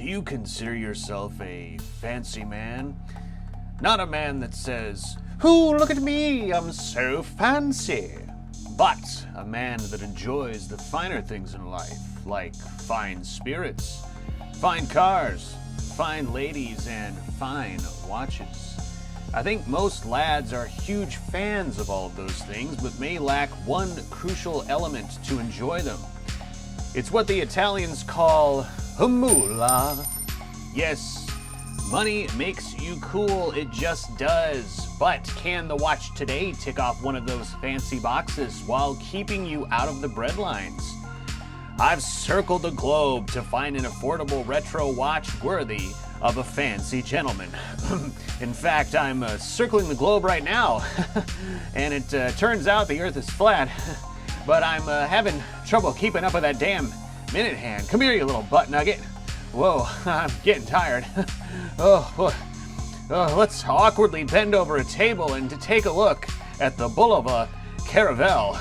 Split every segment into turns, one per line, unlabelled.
Do you consider yourself a fancy man? Not a man that says, "Ooh, look at me, I'm so fancy." But a man that enjoys the finer things in life, like fine spirits, fine cars, fine ladies, and fine watches. I think most lads are huge fans of all of those things, but may lack one crucial element to enjoy them. It's what the Italians call a moolah. Yes, money makes you cool, it just does. But can the watch today tick off one of those fancy boxes while keeping you out of the breadlines? I've circled the globe to find an affordable retro watch worthy of a fancy gentleman. In fact, I'm circling the globe right now, and it turns out the earth is flat, but I'm having trouble keeping up with that damn minute hand. Come here, you little butt nugget. Whoa, I'm getting tired. Let's awkwardly bend over a table and to take a look at the Bulova Caravelle.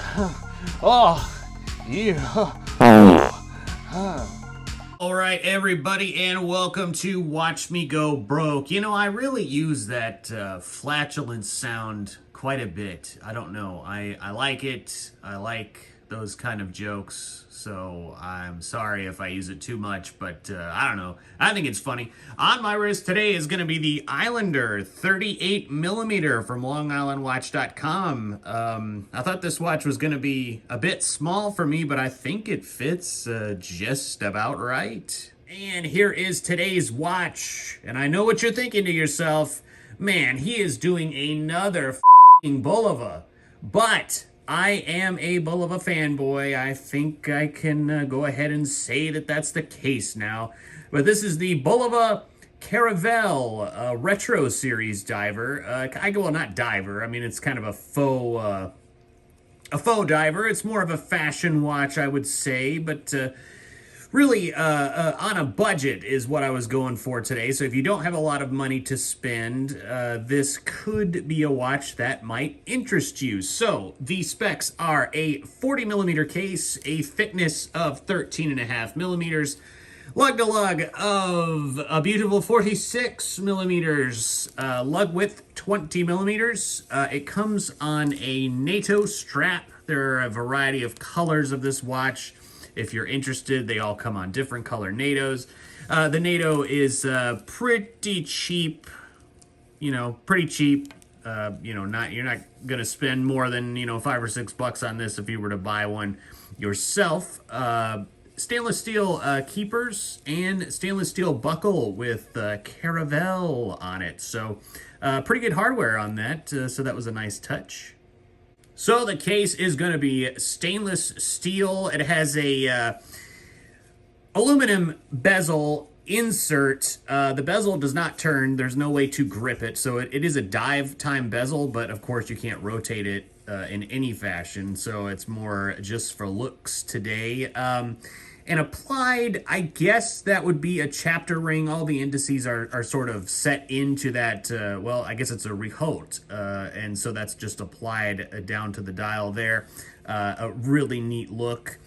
All right, everybody, and welcome to Watch Me Go Broke. You know, I really use that flatulence sound quite a bit. I don't know. I like it. I like those kind of jokes, so I'm sorry if I use it too much, but I don't know. I think it's funny. On my wrist today is going to be the Islander 38mm from LongIslandWatch.com. I thought this watch was going to be a bit small for me, but I think it fits just about right. And here is today's watch, and I know what you're thinking to yourself, man, he is doing another f***ing Bulova, but I am a Bulova fanboy. I think I can go ahead and say that that's the case now. But this is the Bulova Caravelle Retro Series diver. Not diver. I mean, it's kind of a faux diver. It's more of a fashion watch, I would say, but really, on a budget is what I was going for today. So if you don't have a lot of money to spend, this could be a watch that might interest you. So the specs are a 40mm case, a thickness of 13.5 millimeters, lug to lug of a beautiful 46 millimeters, lug width 20 millimeters. It comes on a NATO strap. There are a variety of colors of this watch. If you're interested, they all come on different color NATOs. The NATO is pretty cheap, pretty cheap. You're not gonna spend more than, $5 or $6 on this if you were to buy one yourself. Stainless steel keepers and stainless steel buckle with Caravelle on it. So pretty good hardware on that. So that was a nice touch. So the case is going to be stainless steel. It has a aluminum bezel insert. The bezel does not turn. There's no way to grip it. So it is a dive time bezel, but of course you can't rotate it in any fashion. So it's more just for looks today. And applied, I guess that would be a chapter ring. All the indices are sort of set into that, I guess it's a rehaut. And so that's just applied down to the dial there. A really neat look.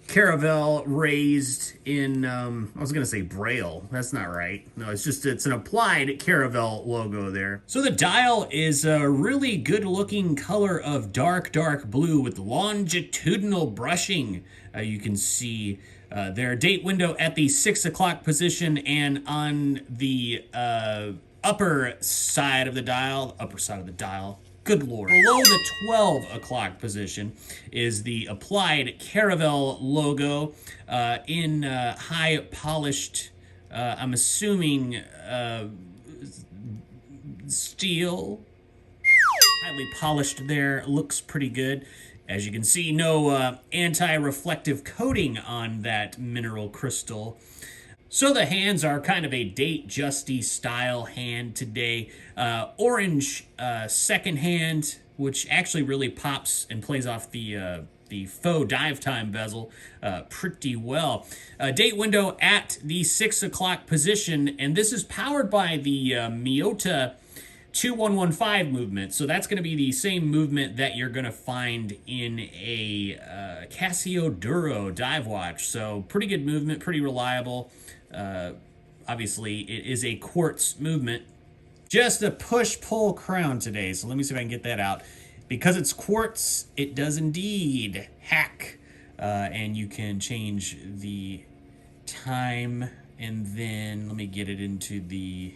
Caravelle raised in, I was going to say Braille. That's not right. No, it's an applied Caravelle logo there. So the dial is a really good looking color of dark blue with longitudinal brushing. You can see their date window at the 6 o'clock position, and on the upper side of the dial, good lord, below the 12 o'clock position is the applied Caravelle logo in high polished, I'm assuming steel. Highly polished there, looks pretty good. As you can see, no anti-reflective coating on that mineral crystal. So the hands are kind of a date-justy style hand today. Orange second hand, which actually really pops and plays off the faux dive time bezel pretty well. Date window at the 6 o'clock position, and this is powered by the Miyota 2115 movement. So that's going to be the same movement that you're going to find in a Casio Duro dive watch. So pretty good movement, pretty reliable. obviously, it is a quartz movement. Just a push-pull crown today, so let me see if I can get that out. Because it's quartz, it does indeed hack. And you can change the time, and then let me get it into the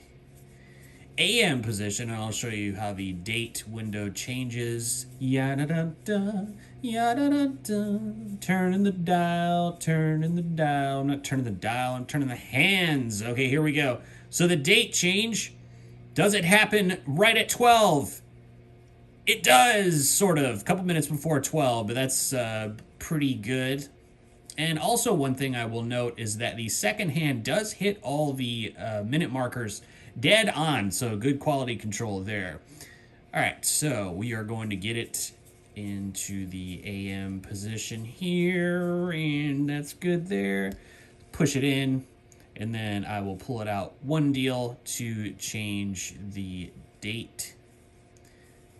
AM position, and I'll show you how the date window changes. Yada-da-da, yada-da-da. Turning the dial, turning the dial. I'm not turning the dial, I'm turning the hands. Okay, here we go. So the date change, does it happen right at 12? It does, sort of. A couple minutes before 12, but that's pretty good. And also one thing I will note is that the second hand does hit all the minute markers dead on, so good quality control there. All right, so we are going to get it into the AM position here, and that's good there. Push it in, and then I will pull it out one deal to change the date.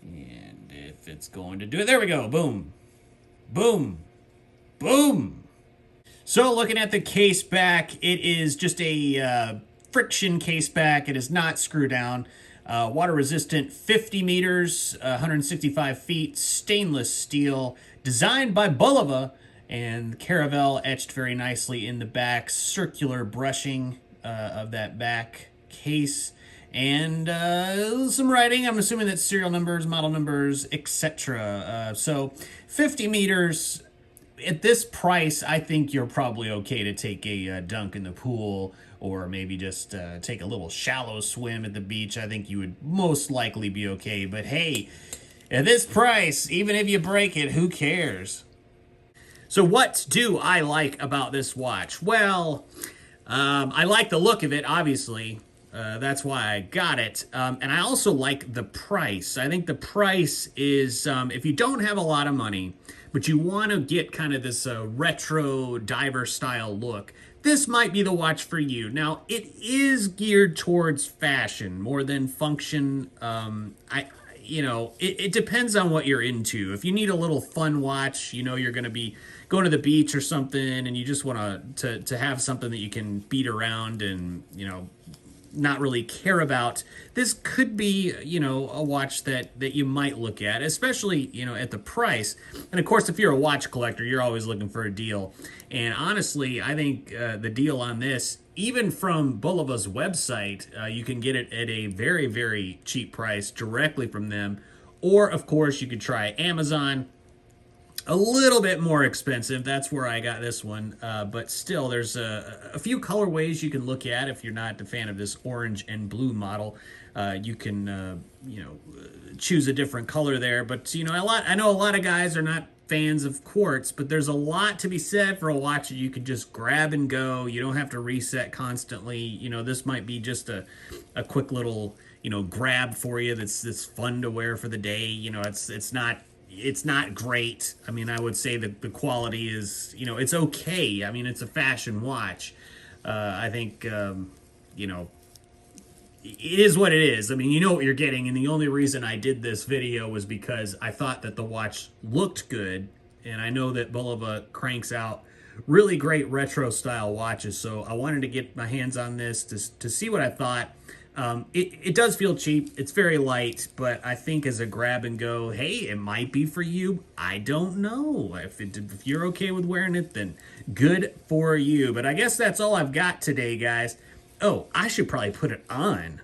And if it's going to do it, there we go, boom, boom, boom. So looking at the Caseback, it is just a friction Caseback. It is not screw down. Water resistant, 50 meters, 165 feet, stainless steel, designed by Bulova, and Caravelle etched very nicely in the back, circular brushing of that back case, and some writing. I'm assuming that's serial numbers, model numbers, etc. So 50 meters. At this price, I think you're probably okay to take a dunk in the pool, or maybe just take a little shallow swim at the beach. I think you would most likely be okay. But hey, at this price, even if you break it, who cares? So what do I like about this watch? Well, I like the look of it, obviously. That's why I got it. And I also like the price. I think the price is, if you don't have a lot of money, but you want to get kind of this retro diver style look, this might be the watch for you. Now, it is geared towards fashion more than function. It depends on what you're into. If you need a little fun watch, you're going to be going to the beach or something, and you just want to have something that you can beat around and, not really care about, this could be, a watch that you might look at, especially, at the price. And of course, if you're a watch collector, you're always looking for a deal. And honestly, I think the deal on this, even from Bulova's website, you can get it at a very, very cheap price directly from them. Or, of course, you could try Amazon. A little bit more expensive. That's where I got this one. But still, there's a few colorways you can look at if you're not a fan of this orange and blue model. You can, choose a different color there. But, I know a lot of guys are not fans of quartz, but there's a lot to be said for a watch that you can just grab and go. You don't have to reset constantly. This might be just a quick little, grab for you that's fun to wear for the day. It's not great. I mean, I would say that the quality is, it's okay. I mean, it's a fashion watch. I think, it is what it is. I mean, you know what you're getting. And the only reason I did this video was because I thought that the watch looked good. And I know that Bulova cranks out really great retro style watches. So I wanted to get my hands on this to see what I thought. It does feel cheap. It's very light, but I think as a grab and go, hey, it might be for you. I don't know. If you're okay with wearing it, then good for you. But I guess that's all I've got today, guys. Oh, I should probably put it on.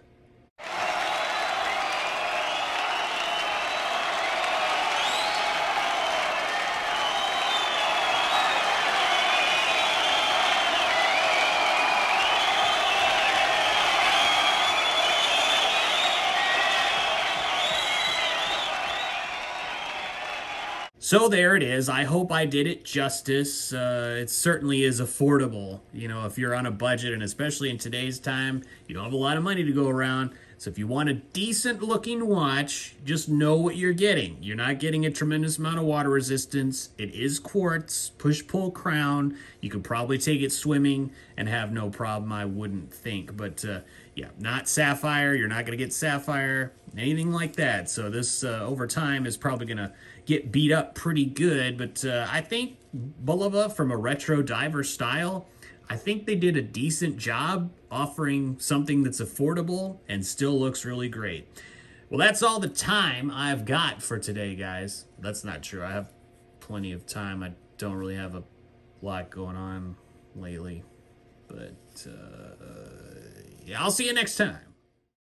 So there it is. I hope I did it justice. It certainly is affordable. If you're on a budget, and especially in today's time, you don't have a lot of money to go around. So if you want a decent looking watch, just know what you're getting. You're not getting a tremendous amount of water resistance. It is quartz, push-pull crown. You could probably take it swimming and have no problem, I wouldn't think. But yeah, not sapphire. You're not going to get sapphire, anything like that. So this, over time, is probably going to get beat up pretty good. But I think Bulova, from a retro diver style, I think they did a decent job offering something that's affordable and still looks really great. Well, that's all the time I've got for today, guys. That's not true. I have plenty of time. I don't really have a lot going on lately. But yeah, I'll see you next time.